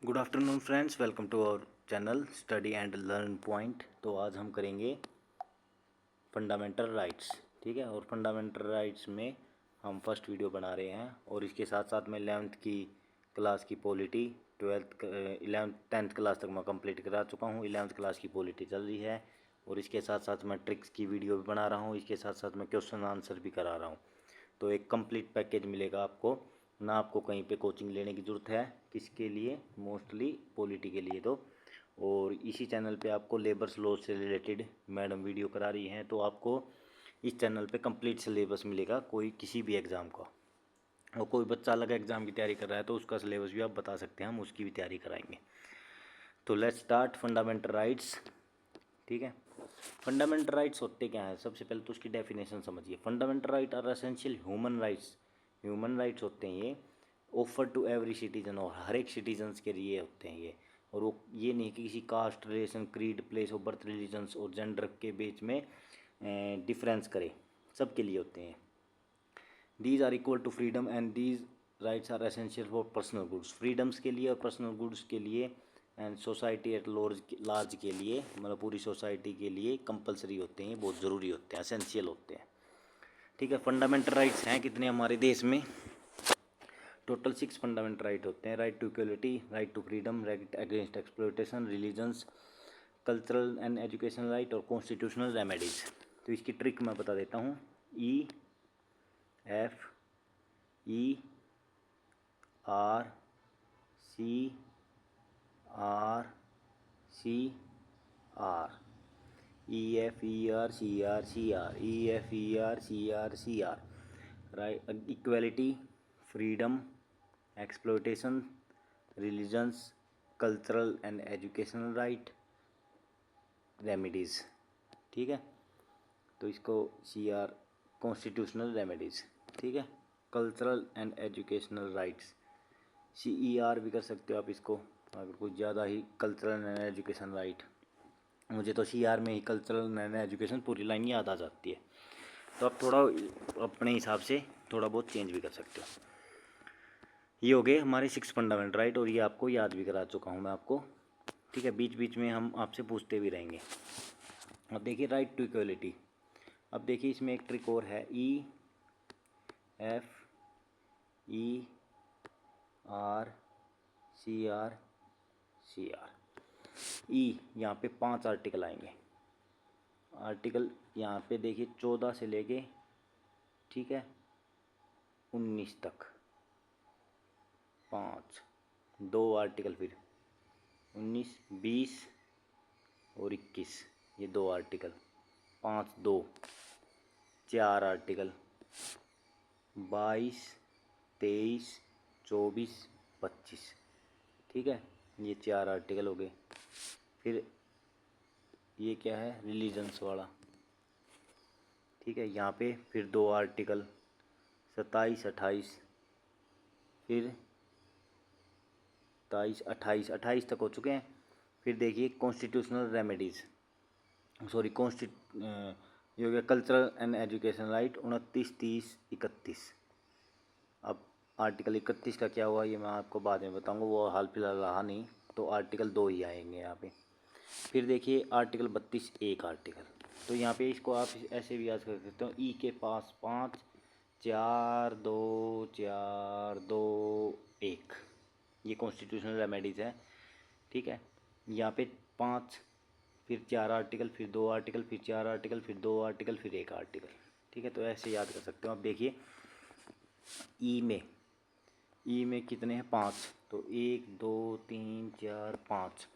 Good afternoon friends, welcome to our channel study and learn point. तो आज हम करेंगे फंडामेंटल राइट्स। ठीक है, और फंडामेंटल राइट्स में हम फर्स्ट वीडियो बना रहे हैं और इसके साथ साथ मैं 11th की क्लास की पॉलिटी, 10th क्लास तक मैं कंप्लीट करा चुका हूँ। 11th क्लास की पॉलिटी चल रही है और इसके साथ साथ मैं ट्रिक्स की वीडियो भी बना रहा हूँ। इसके साथ साथ मैं क्वेश्चन आंसर भी करा रहा हूँ। तो एक कंप्लीट पैकेज मिलेगा आपको, ना आपको कहीं पे कोचिंग लेने की ज़रूरत है। किसके लिए? मोस्टली पॉलिटी के लिए। तो और इसी चैनल पे आपको लेबर्स लॉ से रिलेटेड मैडम वीडियो करा रही हैं, तो आपको इस चैनल पे कंप्लीट सिलेबस मिलेगा कोई किसी भी एग्ज़ाम का। और कोई बच्चा अलग एग्ज़ाम की तैयारी कर रहा है तो उसका सिलेबस भी आप बता सकते हैं, हम उसकी भी तैयारी कराएंगे। तो लेट्स स्टार्ट फंडामेंटल राइट्स। ठीक है, फंडामेंटल राइट्स होते क्या हैं? सबसे पहले तो उसकी डेफिनेशन समझिए। Fundamental right are essential human rights. Human rights होते हैं ये, ऑफर टू एवरी सिटीजन, और हर एक सिटीजन्स के लिए होते हैं ये। और वो ये नहीं कि किसी caste, relation, creed, place of birth, religions और जेंडर के बीच में डिफरेंस करे, सबके लिए होते हैं। These are equal to freedom and these rights are essential for personal goods. Freedoms के लिए और पर्सनल गुड्स के लिए एंड सोसाइटी एट लार्ज के लिए, मतलब पूरी सोसाइटी के लिए कंपलसरी होते हैं, बहुत ज़रूरी होते हैं, एसेंशियल होते हैं। ठीक है, फंडामेंटल राइट्स हैं कितने हमारे देश में? टोटल 6 फंडामेंटल राइट होते हैं। Right to equality, right to freedom, right against exploitation, religions, cultural and educational right और कॉन्स्टिट्यूशनल रेमेडीज। तो इसकी ट्रिक मैं बता देता हूँ। EFERCRCR, EFERCRCR, right, equality, freedom, exploitation, religions, cultural and educational right, remedies. ठीक है, तो इसको CR, कॉन्स्टिट्यूशनल रेमेडीज़। ठीक है, cultural and educational rights, CER भी कर सकते हो आप इसको, अगर कुछ ज़्यादा ही कल्चरल एंड एजुकेशन राइट। मुझे तो CR में ही कल्चरल एंड एजुकेशन पूरी लाइन याद आ जाती है, तो आप थोड़ा अपने हिसाब से थोड़ा बहुत चेंज भी कर सकते हो। ये हो गए हमारे 6 फंडामेंटल राइट, और ये आपको याद भी करा चुका हूँ मैं आपको। ठीक है, बीच बीच में हम आपसे पूछते भी रहेंगे। अब देखिए राइट टू इक्वलिटी। अब देखिए इसमें एक ट्रिक और है। EFERCRCR। यहाँ पे 5 आर्टिकल आएंगे। आर्टिकल यहाँ पे देखिए 14 से लेके, ठीक है, 19 तक 5, 2 आर्टिकल, फिर 19, 20 और 21, ये 2 आर्टिकल, 5, 2, 4 आर्टिकल, 22, 23, 24, 25। ठीक है, ये 4 आर्टिकल हो गए। फिर ये क्या है? रिलीजन्स वाला। ठीक है, यहाँ पे फिर 2 आर्टिकल, 27, 28, फिर 27, 28, 28 तक हो चुके हैं। फिर देखिए कॉन्स्टिट्यूशनल रेमेडीज़, सॉरी ये हो गया कल्चरल एंड एजुकेशन राइट, 29, 30, 31। अब आर्टिकल 31 का क्या हुआ ये मैं आपको बाद में बताऊंगा, वो हाल फिलहाल रहा नहीं, तो आर्टिकल 2 ही आएंगे यहाँ पे। फिर देखिए आर्टिकल 32, एक आर्टिकल। तो यहाँ पे इसको आप ऐसे भी याद कर सकते हो। ई के पास 5, 4, 2, 4, 2, 1, ये कॉन्स्टिट्यूशनल रेमेडीज़ है। ठीक है, यहाँ पे 5, फिर 4 आर्टिकल, फिर 2 आर्टिकल, फिर 4 आर्टिकल, फिर 2 आर्टिकल, फिर 1 आर्टिकल। ठीक है, तो ऐसे याद कर सकते हो। अब देखिए ई में कितने हैं? 5। तो 1, 2, 3, 4, 5।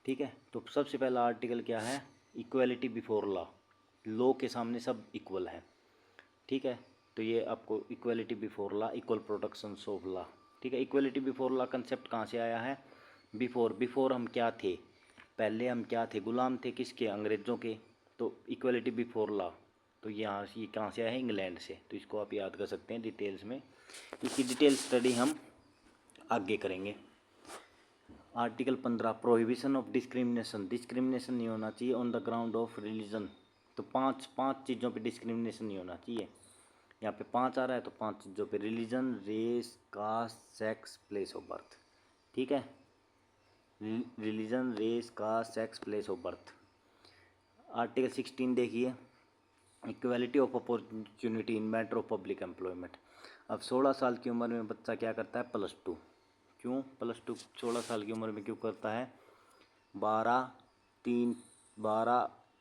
ठीक है, तो सबसे पहला आर्टिकल क्या है? इक्वलिटी बिफोर लॉ, लॉ के सामने सब इक्वल है। ठीक है, तो ये आपको equality before law, equal protection of law. ठीक है, इक्वलिटी बिफोर लॉ कंसेप्ट कहाँ से आया है? बिफोर हम क्या थे? पहले हम क्या थे? गुलाम थे, किसके? अंग्रेज़ों के। तो इक्वलिटी बिफोर लॉ, तो यहाँ ये कहाँ से आया है? इंग्लैंड से। तो इसको आप याद कर सकते हैं डिटेल्स में। इसकी डिटेल स्टडी हम आगे करेंगे। Article 15, prohibition of discrimination. Discrimination नहीं होना चाहिए on the ground of religion. तो पांच चीज़ों पे डिस्क्रिमिनेशन नहीं होना चाहिए। यहाँ पे 5 आ रहा है, तो 5 चीज़ों पे: religion, race, caste, sex, place of birth. ठीक है, religion, race, caste, sex, place of birth. Article 16 देखिए, equality of opportunity in matter of public employment. अब 16 साल की उम्र में बच्चा क्या करता है? +2। क्यों +2 16 साल की उम्र में क्यों करता है? 12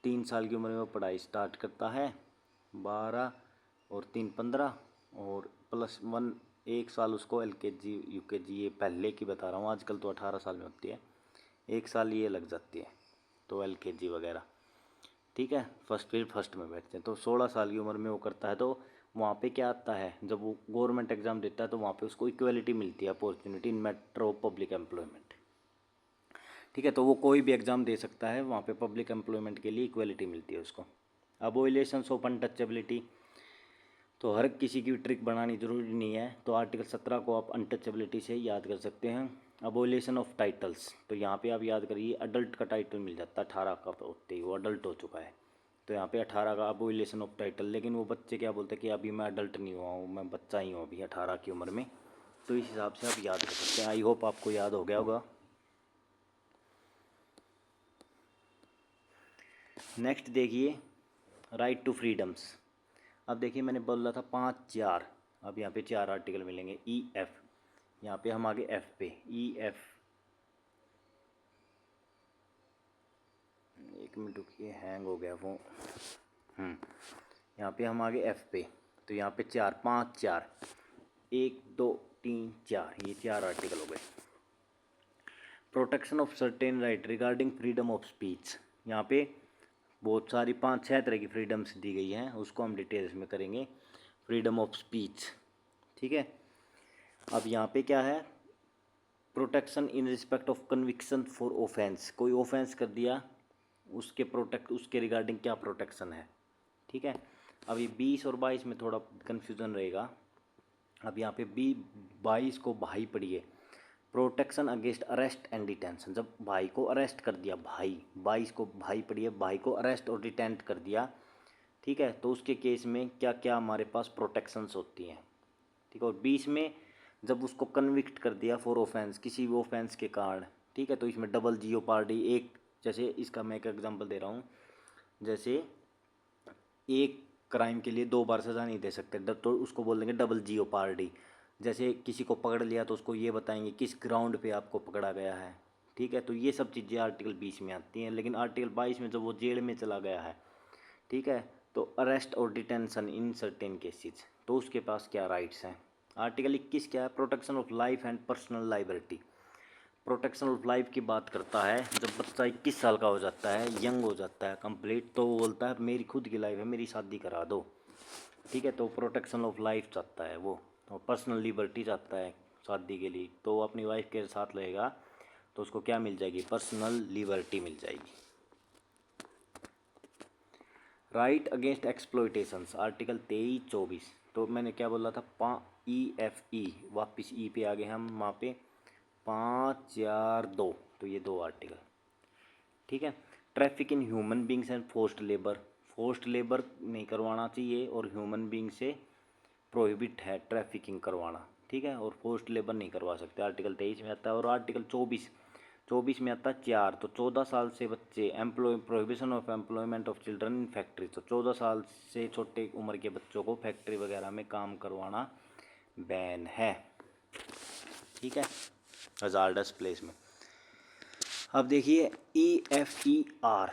3 साल की उम्र में वो पढ़ाई स्टार्ट करता है। 12 और 3 15 और +1 1 साल उसको LKG UKG, ये पहले की बता रहा हूँ, आजकल तो 18 साल में होती है, 1 साल ये लग जाती है तो LKG वगैरह, ठीक है। फिर फर्स्ट में बैठते हैं तो 16 साल की उम्र में वो करता है। तो वहाँ पे क्या आता है, जब वो गवर्नमेंट एग्जाम देता है तो वहाँ पे उसको इक्वलिटी मिलती है, opportunity in matter of public employment, ठीक है। तो वो कोई भी एग्ज़ाम दे सकता है, वहाँ पे पब्लिक एम्प्लॉयमेंट के लिए इक्वलिटी मिलती है उसको। अबॉलिशंस ऑफ अनटचेबिलिटी, तो हर किसी की ट्रिक बनानी जरूरी नहीं है, तो आर्टिकल 17 को आप अनटचेबिलिटी से याद कर सकते हैं। अबॉलिशन ऑफ टाइटल्स, तो यहाँ पे आप याद करिए, अडल्ट का टाइटल मिल जाता है 18 का होते ही वो अडल्ट हो चुका है, तो यहाँ पे 18 का अबॉलिशन ऑफ टाइटल। लेकिन वो बच्चे क्या बोलते हैं कि अभी मैं अडल्ट नहीं हुआ हूँ, मैं बच्चा ही हूँ अभी 18 की उम्र में, तो इस हिसाब से आप याद कर सकते हैं। आई होप आपको याद हो गया होगा। नेक्स्ट देखिए, राइट टू फ्रीडम्स। अब देखिए मैंने बोला था 5 4, अब यहाँ पे 4 आर्टिकल मिलेंगे। EF, यहाँ पे हम आगे F पे, EF, एक मिनट रुकिए, हैंग हो गया वो। यहाँ पे हम आगे F पे, तो यहाँ पे 4 5 4 1 2 3 4, ये 4 आर्टिकल हो गए। Protection of certain right regarding freedom of speech, यहाँ पे बहुत सारी 5 6 तरह की फ्रीडम्स दी गई हैं, उसको हम डिटेल्स में करेंगे। फ्रीडम ऑफ स्पीच, ठीक है। अब यहाँ पे क्या है, protection in respect of conviction for offence, कोई ऑफेंस कर दिया उसके रिगार्डिंग क्या प्रोटेक्शन है, ठीक है। अब ये 20 और 22 में थोड़ा कन्फ्यूज़न रहेगा। अब यहाँ पे 22 को भाई पढ़िए, protection against arrest and detention, जब भाई को अरेस्ट कर दिया, भाई 22 को भाई पढ़िए, भाई को अरेस्ट और डिटेंट कर दिया, ठीक है, तो उसके केस में क्या क्या हमारे पास प्रोटेक्शंस होती हैं, ठीक है। और 20 में जब उसको कन्विक्ट कर दिया फॉर ऑफेंस, किसी भी ऑफेंस के कारण, ठीक है, तो इसमें डबल जीओपार्डी, एक जैसे इसका मैं एक एग्जांपल दे रहा हूँ, जैसे एक क्राइम के लिए 2 बार सज़ा नहीं दे सकते, तो उसको बोल देंगे डबल जीओपार्डी। जैसे किसी को पकड़ लिया तो उसको ये बताएंगे किस ग्राउंड पे आपको पकड़ा गया है, ठीक है। तो ये सब चीज़ें आर्टिकल 20 में आती हैं। लेकिन आर्टिकल 22 में जब वो जेल में चला गया है, ठीक है, तो अरेस्ट और डिटेंशन इन सर्टेन केसेस, तो उसके पास क्या राइट्स हैं। आर्टिकल 21 क्या है, protection of life and personal liability. Protection of life की बात करता है, जब बच्चा 21 साल का हो जाता है, यंग हो जाता है कंप्लीट, तो वो बोलता है मेरी खुद की लाइफ है, मेरी शादी करा दो, ठीक है। तो प्रोटेक्शन ऑफ लाइफ चाहता है वो, और पर्सनल लिबर्टी चाहता है शादी के लिए, तो वो अपनी वाइफ के साथ रहेगा तो उसको क्या मिल जाएगी, पर्सनल लिबर्टी मिल जाएगी। राइट अगेंस्ट एक्सप्लॉयटेशंस, आर्टिकल 23 24, तो मैंने क्या बोला था, EFE, वापस ई पे आ गए हम, वहाँ पे 5 4 2, तो ये 2 आर्टिकल, ठीक है। Traffic in human beings and forced labour नहीं करवाना चाहिए, और ह्यूमन बींग से प्रोहिबिट है ट्रैफिकिंग करवाना, ठीक है, और फोर्स्ड लेबर नहीं करवा सकते, आर्टिकल 23 में आता है। और आर्टिकल 24 में आता है 4, तो 14 साल से बच्चे prohibition of employment of children in factory, तो 14 साल से छोटे उम्र के बच्चों को फैक्ट्री वगैरह में काम करवाना बैन है, ठीक है, हजार्डस प्लेस में। अब देखिए EFER,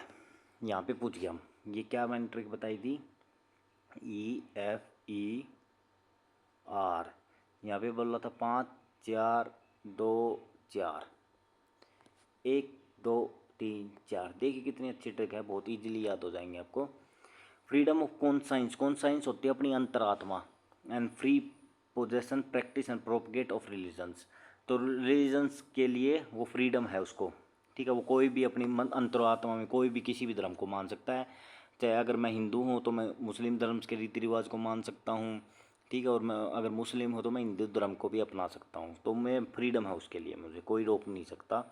यहाँ पे पूछ गया हम, ये क्या मैंने ट्रिक बताई थी, EFER, यहाँ पे बोल रहा था 5 4 2 4 1 2 3 4, देखिए कितनी अच्छी ट्रिक है, बहुत इजीली याद हो जाएंगे आपको। फ्रीडम ऑफ कॉन्साइंस होती है अपनी अंतरात्मा, and free possession practice and propagate of religions, तो रिलीजन्स के लिए वो फ्रीडम है उसको, ठीक है। वो कोई भी अपनी अंतरात्मा में कोई भी किसी भी धर्म को मान सकता है, चाहे अगर मैं हिंदू हूँ तो मैं मुस्लिम धर्म के रीति रिवाज को मान सकता हूँ, ठीक है, और मैं अगर मुस्लिम हूँ तो मैं हिंदू धर्म को भी अपना सकता हूँ, तो मैं फ्रीडम है उसके लिए, मुझे कोई रोक नहीं सकता।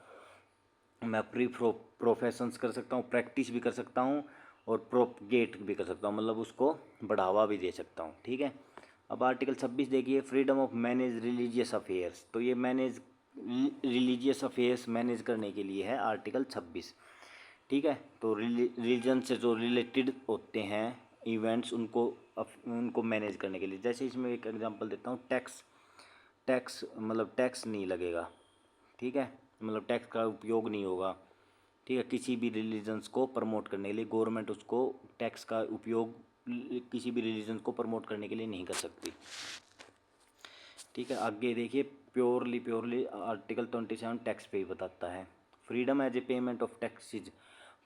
मैं प्रोफेशंस कर सकता हूँ, प्रैक्टिस भी कर सकता हूँ, और प्रोपगेट भी कर सकता हूँ, मतलब उसको बढ़ावा भी दे सकता हूँ, ठीक है। अब आर्टिकल 26 देखिए, freedom of manage religious affairs, तो ये मैनेज रिलीजियस अफेयर्स मैनेज करने के लिए है आर्टिकल 26। ठीक है, तो रिलीजन से जो रिलेटेड होते हैं इवेंट्स उनको मैनेज करने के लिए, जैसे इसमें एक एग्जांपल देता हूँ, टैक्स टैक्स मतलब टैक्स नहीं लगेगा। ठीक है, मतलब टैक्स का उपयोग नहीं होगा। ठीक है, किसी भी रिलीजन्स को प्रमोट करने के लिए गवर्नमेंट उसको टैक्स का उपयोग किसी भी रिलीजन को प्रमोट करने के लिए नहीं कर सकती। ठीक है, आगे देखिए, प्योरली आर्टिकल 27 टैक्स पे ही बताता है। Freedom as a payment of taxes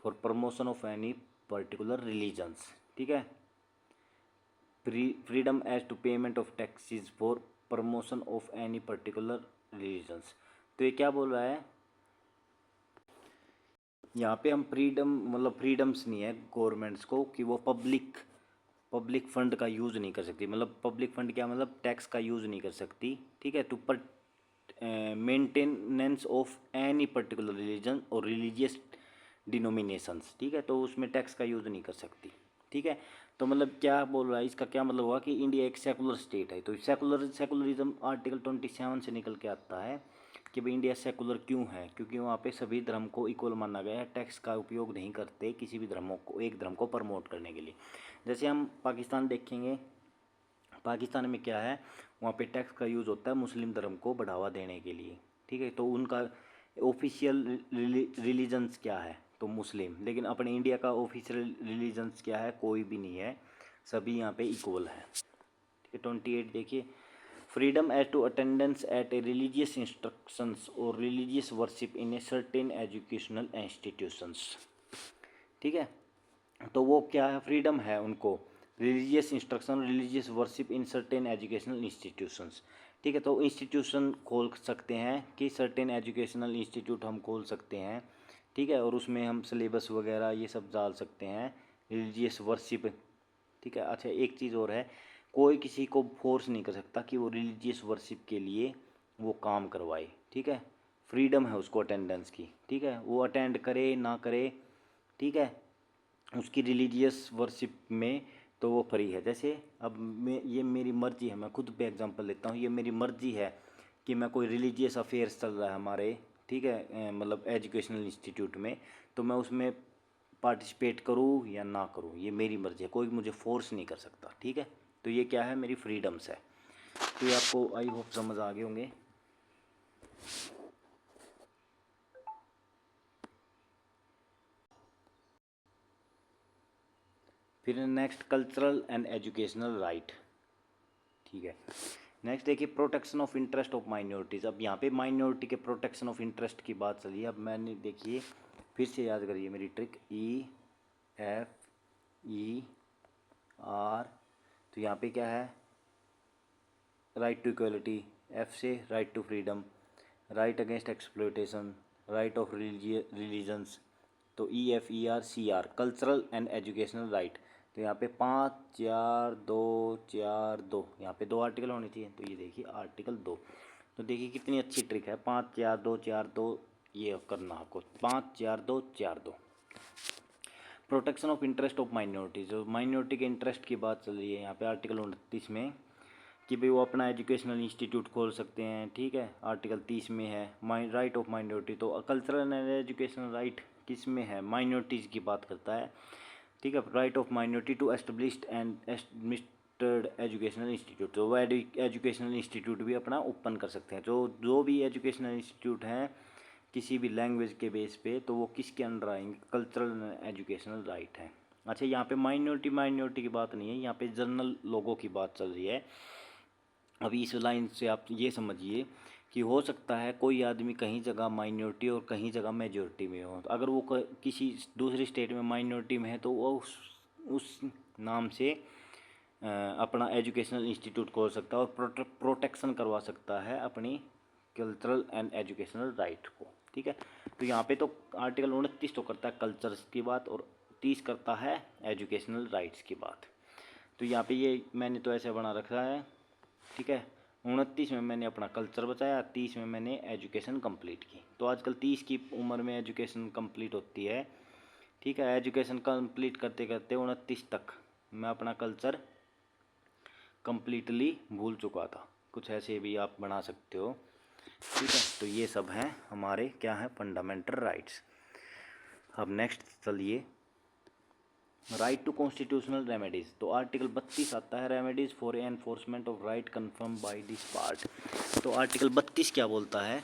for promotion of any particular religions. ठीक है, freedom as to payment of taxes for promotion of any particular religions. तो ये क्या बोल रहा है यहाँ पे, हम फ्रीडम मतलब फ्रीडम्स नहीं है गवर्नमेंट्स को कि वो पब्लिक फंड का यूज़ नहीं कर सकती। मतलब पब्लिक फंड क्या, मतलब टैक्स का यूज़ नहीं कर सकती। ठीक है, टू पर maintenance of any particular religion और रिलीजियस डिनोमिनेशंस। ठीक है, तो उसमें टैक्स का यूज़ नहीं कर सकती। ठीक है, तो मतलब क्या बोल रहा है, इसका क्या मतलब हुआ कि इंडिया एक सेकुलर स्टेट है। तो सेकुलरिज्म आर्टिकल 27 से निकल के आता है कि भाई इंडिया सेकुलर क्यों है, क्योंकि वहाँ पे सभी धर्म को इक्वल माना गया है। टैक्स का उपयोग नहीं करते किसी भी धर्मों को, एक धर्म को प्रमोट करने के लिए। जैसे हम पाकिस्तान देखेंगे, पाकिस्तान में क्या है, वहाँ पे टैक्स का यूज़ होता है मुस्लिम धर्म को बढ़ावा देने के लिए। ठीक है, तो उनका ऑफिशियल रिलीजन्स क्या है, तो मुस्लिम। लेकिन अपने इंडिया का ऑफिशियल रिलीजन्स क्या है, कोई भी नहीं है, सभी यहाँ पे इक्वल है। ठीक है, 28 देखिए, freedom as to attendance at a religious instructions और religious worship in a certain educational institutions. ठीक है, तो वो क्या है, फ्रीडम है उनको religious instruction, religious worship in certain educational institutions. ठीक है, तो इंस्टीट्यूशन खोल सकते हैं कि सर्टेन एजुकेशनल इंस्टीट्यूट हम खोल सकते हैं। ठीक है, और उसमें हम सिलेबस वगैरह ये सब डाल सकते हैं, रिलीजियस वर्शिप। ठीक है, अच्छा एक चीज़ और है, कोई किसी को फोर्स नहीं कर सकता कि वो रिलीजियस वर्शिप के लिए वो काम करवाए। ठीक है, फ्रीडम है उसको अटेंडेंस की। ठीक है, वो अटेंड करे ना करे, ठीक है, उसकी रिलीजियस वर्शिप में तो वो फ्री है। जैसे अब ये मेरी मर्जी है, मैं खुद पे एग्जांपल लेता हूँ, ये मेरी मर्जी है कि मैं कोई रिलीजियस अफेयर्स चल रहा है हमारे, ठीक है, मतलब एजुकेशनल इंस्टीट्यूट में, तो मैं उसमें पार्टिसिपेट करूँ या ना करूँ, ये मेरी मर्जी है, कोई मुझे फोर्स नहीं कर सकता। ठीक है, तो ये क्या है, मेरी फ्रीडम्स है। तो ये आपको आई होप समझ आ गए होंगे। फिर next, cultural and educational right. ठीक है, नेक्स्ट देखिए, protection of interest of minorities. अब यहाँ पे माइनॉरिटी के प्रोटेक्शन ऑफ इंटरेस्ट की बात चली। अब मैंने देखिए, फिर से याद करिए मेरी ट्रिक, EFER। तो यहाँ पे क्या है, राइट टू इक्वलिटी, F से right to freedom, right against exploitation, right of religions. तो EFER cultural and educational right. तो यहाँ पे 5 4 2 4 2, यहाँ पे 2 आर्टिकल होने चाहिए। तो ये देखिए आर्टिकल 2। तो देखिए कितनी अच्छी ट्रिक है, 5 4 2 4 2, ये करना आपको 5 4 2 4 2। Protection of interest of minorities, जो माइनॉरिटी के इंटरेस्ट की बात चल रही है यहाँ पे आर्टिकल 29 में, कि भाई वो अपना एजुकेशनल इंस्टीट्यूट खोल सकते हैं। ठीक है, आर्टिकल 30 में है राइट ऑफ माइनॉरिटी। तो कल्चरल एंड एजुकेशनल राइट किस में है, माइनॉरिटीज़ की बात करता है। ठीक है, right of minority to established and administered educational institute. तो वो एजुकेशनल इंस्टीट्यूट भी अपना ओपन कर सकते हैं। जो भी एजुकेशनल इंस्टीट्यूट हैं किसी भी लैंग्वेज के बेस पे, तो वो किसके अंडर आएंगे, कल्चरल एजुकेशनल राइट है। अच्छा, यहाँ पे माइनॉरिटी की बात नहीं है, यहाँ पे जनरल लोगों की बात चल रही है। अभी इस लाइन से आप ये समझिए कि हो सकता है कोई आदमी कहीं जगह माइनॉरिटी और कहीं जगह मेजॉरिटी में हो। तो अगर वो किसी दूसरी स्टेट में माइनॉरिटी में है, तो वो उस नाम से अपना एजुकेशनल इंस्टीट्यूट खोल सकता है और प्रोटेक्शन करवा सकता है अपनी कल्चरल एंड एजुकेशनल राइट को। ठीक है, तो यहाँ पे तो आर्टिकल 29 तो करता है कल्चर्स की बात और 30 करता है एजुकेशनल राइट्स की बात। तो यहाँ पे ये मैंने तो ऐसे बना रखा है। ठीक है, 29 में मैंने अपना कल्चर बचाया, 30 में मैंने एजुकेशन कंप्लीट की। तो आजकल 30 की उम्र में एजुकेशन कंप्लीट होती है। ठीक है, एजुकेशन कंप्लीट करते करते 29 तक मैं अपना कल्चर कंप्लीटली भूल चुका था। कुछ ऐसे भी आप बना सकते हो। ठीक है, तो ये सब हैं हमारे क्या है फंडामेंटल राइट्स। अब नेक्स्ट चलिए, राइट टू कॉन्स्टिट्यूशनल रेमेडीज़। तो आर्टिकल 32 आता है, remedies for enforcement of right confirm by this part. तो आर्टिकल 32 क्या बोलता है,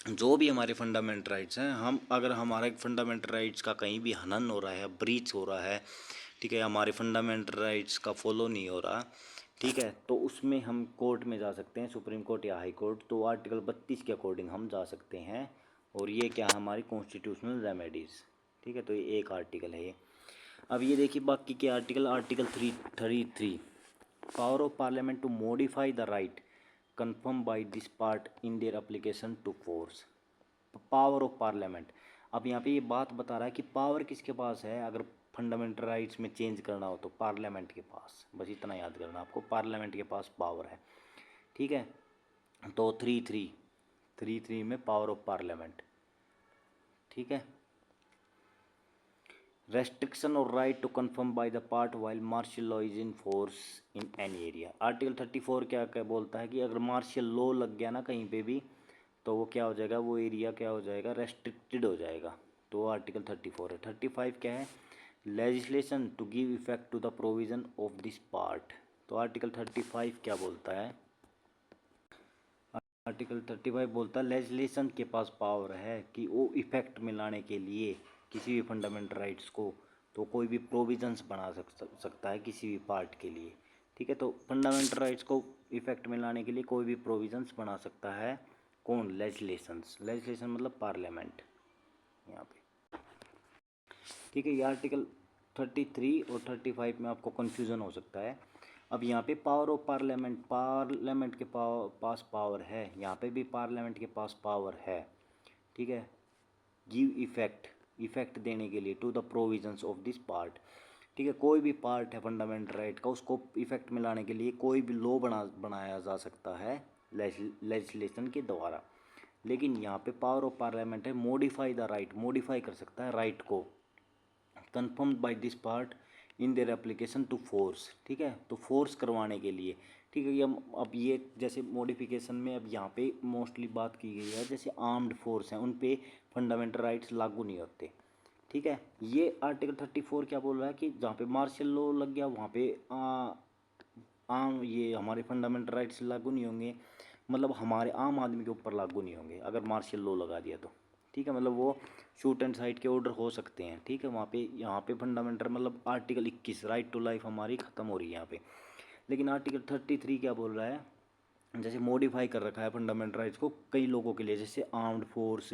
जो भी हमारे फंडामेंटल राइट्स हैं, हम अगर हमारे फंडामेंटल राइट्स का कहीं भी हनन हो रहा है, ब्रीच हो रहा है, ठीक है, हमारे फंडामेंटल राइट्स का फॉलो नहीं हो रहा, ठीक है, तो उसमें हम कोर्ट में जा सकते हैं, सुप्रीम कोर्ट या हाई कोर्ट। तो आर्टिकल 32 के अकॉर्डिंग हम जा सकते हैं, और ये क्या है हमारी कॉन्स्टिट्यूशनल रेमेडीज़। ठीक है, तो ये एक आर्टिकल है ये। अब ये देखिए बाकी के article, article 333, power of parliament to modify the right confirm by this part in their application to force. Power of parliament, अब यहाँ पे ये बात बता रहा है कि पावर किसके पास है, अगर फंडामेंटल राइट्स में चेंज करना हो तो पार्लियामेंट के पास, बस इतना याद करना आपको, पार्लियामेंट के पास पावर है। ठीक है, तो 33 में पावर ऑफ पार्लियामेंट। ठीक है, रेस्ट्रिक्शन और right to confirm by the part while martial law is in force in any area. Article 34 क्या क्या बोलता है कि अगर मार्शल लॉ लग गया ना कहीं पे भी, तो वो क्या हो जाएगा, वो एरिया क्या हो जाएगा, रेस्ट्रिक्टेड हो जाएगा। तो आर्टिकल 34 है। 35 क्या है, legislation to give effect to the provision of this part. तो आर्टिकल 35 क्या बोलता है, आर्टिकल 35 बोलता है लेजिस्लेशन के पास पावर है कि वो इफेक्ट में लाने के लिए किसी भी फंडामेंटल राइट्स को, तो कोई भी प्रोविजंस बना सकता है किसी भी पार्ट के लिए। ठीक है, तो फंडामेंटल राइट्स को इफेक्ट में लाने के लिए कोई भी प्रोविजंस बना सकता है, कौन, लेजिस्लेशंस। लेजिस्लेशन मतलब पार्लियामेंट यहाँ पे। ठीक है, ये आर्टिकल 33 और 35 में आपको कन्फ्यूज़न हो सकता है। अब यहाँ पे पावर ऑफ पार्लियामेंट, पार्लियामेंट के पास पावर है, यहाँ पे भी पार्लियामेंट के पास पावर है। ठीक है, गिव इफेक्ट देने के लिए to the provisions of this part. ठीक है, कोई भी पार्ट है फंडामेंटल राइट का, उसको इफेक्ट में लाने के लिए कोई भी लॉ बनाया जा सकता है लेजिस्लेशन के द्वारा। लेकिन यहाँ पे पावर ऑफ पार्लियामेंट है मॉडिफाई द राइट, मॉडिफाई कर सकता है राइट को, confirmed by this part in their application to force. ठीक है, तो फोर्स करवाने के लिए। ठीक है, ये अब ये जैसे मॉडिफिकेशन में अब यहाँ पे मोस्टली बात की गई है, जैसे आर्म्ड फोर्स हैं उन पे फंडामेंटल राइट्स लागू नहीं होते। ठीक है, ये आर्टिकल 34 क्या बोल रहा है कि जहाँ पे मार्शल लॉ लग गया वहाँ पे आम ये हमारे फंडामेंटल राइट्स लागू नहीं होंगे, मतलब हमारे आम आदमी के ऊपर लागू नहीं होंगे अगर मार्शल लॉ लगा दिया तो। ठीक है, मतलब वो शूट एंड साइट के ऑर्डर हो सकते हैं। ठीक है, वहाँ पे यहाँ पे फंडामेंटल मतलब आर्टिकल 21 राइट टू लाइफ हमारी ख़त्म हो रही है यहाँ पे। लेकिन आर्टिकल 33 क्या बोल रहा है, जैसे मॉडिफाई कर रखा है फंडामेंटल राइट्स को कई लोगों के लिए, जैसे आर्म्ड फोर्स,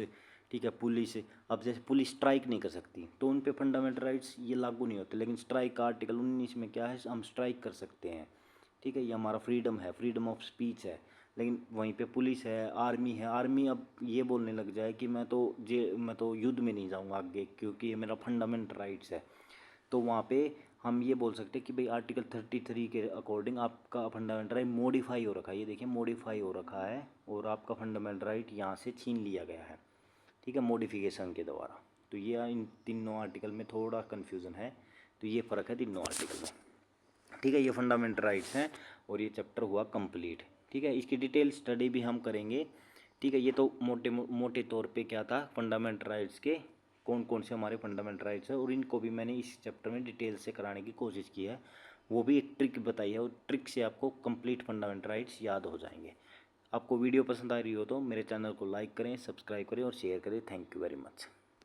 ठीक है, पुलिस। अब जैसे पुलिस स्ट्राइक नहीं कर सकती तो उन पे फंडामेंटल राइट्स ये लागू नहीं होते, लेकिन स्ट्राइक का आर्टिकल 19 में क्या है, हम स्ट्राइक कर सकते हैं। ठीक है, ये हमारा फ्रीडम है, फ्रीडम ऑफ स्पीच है। लेकिन वहीं पे पुलिस है, आर्मी है, आर्मी अब ये बोलने लग जाए कि मैं तो युद्ध में नहीं जाऊंगा आगे क्योंकि ये मेरा फंडामेंटल राइट्स है, तो वहाँ पे हम ये बोल सकते हैं कि भाई आर्टिकल 33 के अकॉर्डिंग आपका फंडामेंटल राइट मॉडिफाई हो रखा है। ये देखिए मॉडिफाई हो रखा है और आपका फंडामेंटल राइट यहाँ से छीन लिया गया है। ठीक है, मॉडिफिकेशन के द्वारा। तो ये इन तीनों आर्टिकल में थोड़ा कन्फ्यूज़न है, तो ये फ़र्क है तीनों आर्टिकल में। ठीक है, ये फंडामेंटल राइट्स हैं और ये चैप्टर हुआ कंप्लीट। ठीक है, इसकी डिटेल स्टडी भी हम करेंगे। ठीक है, ये तो मोटे तौर पे क्या था, फंडामेंटल राइट्स के कौन कौन से हमारे फंडामेंटल राइट्स हैं, और इनको भी मैंने इस चैप्टर में डिटेल से कराने की कोशिश की है। वो भी एक ट्रिक बताई है, और ट्रिक से आपको कंप्लीट फंडामेंटल राइट्स याद हो जाएंगे। आपको वीडियो पसंद आ रही हो तो मेरे चैनल को लाइक करें, सब्सक्राइब करें और शेयर करें। Thank you very much.